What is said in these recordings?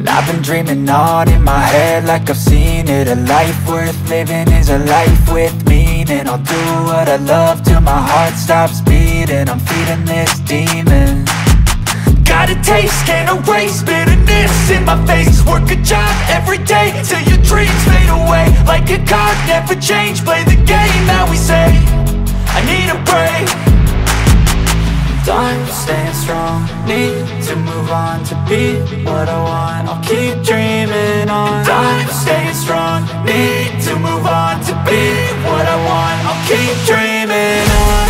I've been dreaming on in my head like I've seen it. A life worth living is a life with meaning. I'll do what I love till my heart stops beating. I'm feeding this demon. Got a taste, can't erase bitterness in my face. Work a job every day till your dreams fade away. Like a card, never change, play the game that we say. I need a break. I'm staying strong, need to move on to be what I want. I'll keep dreaming on. I'm staying strong, need to move on to be what I want. I'll keep dreaming on.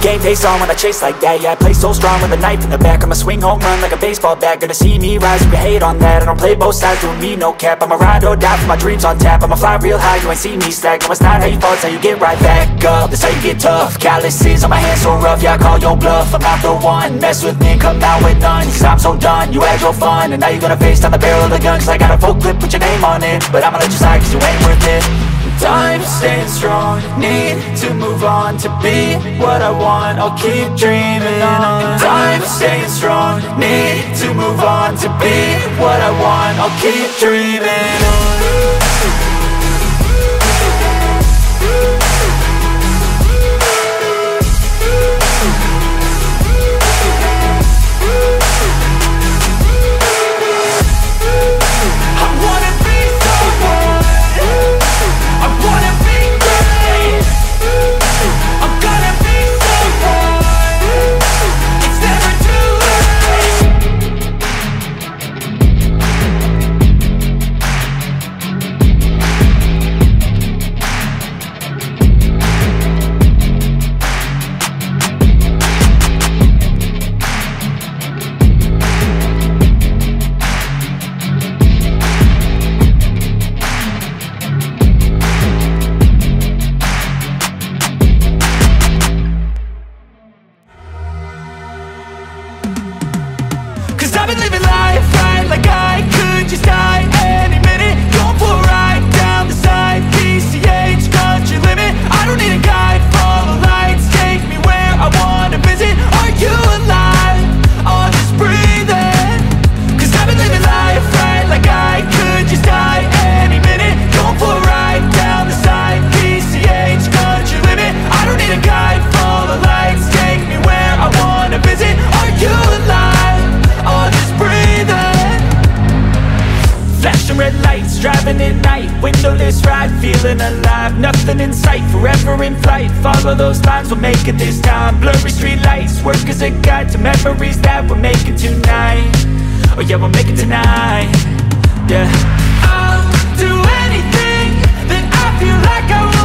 Game face on when I chase like that. Yeah, I play so strong with a knife in the back. I'ma swing home run like a baseball bat. Gonna see me rise, you can hate on that. I don't play both sides, doing me no cap. I'ma ride or die for my dreams on tap. I'ma fly real high, you ain't see me stack. No, it's not how you fall, it's how you get right back up. That's how you get tough. Calluses on my hands so rough, yeah, I call your bluff. I'm not the one, mess with me, come out with none. Cause I'm so done, you had your fun. And now you're gonna face down the barrel of the gun. Cause I got a full clip, put your name on it. But I'ma let you slide cause you ain't worth it. I'm staying strong, need to move on to be what I want. I'll keep dreaming on. I'm staying strong, need to move on to be what I want. I'll keep dreaming on. Driving at night, windowless ride, feeling alive. Nothing in sight, forever in flight. Follow those lines, we'll make it this time. Blurry street lights, work as a guide to memories that we're making tonight. Oh yeah, we'll make it tonight. Yeah, I'll do anything that I feel like I want.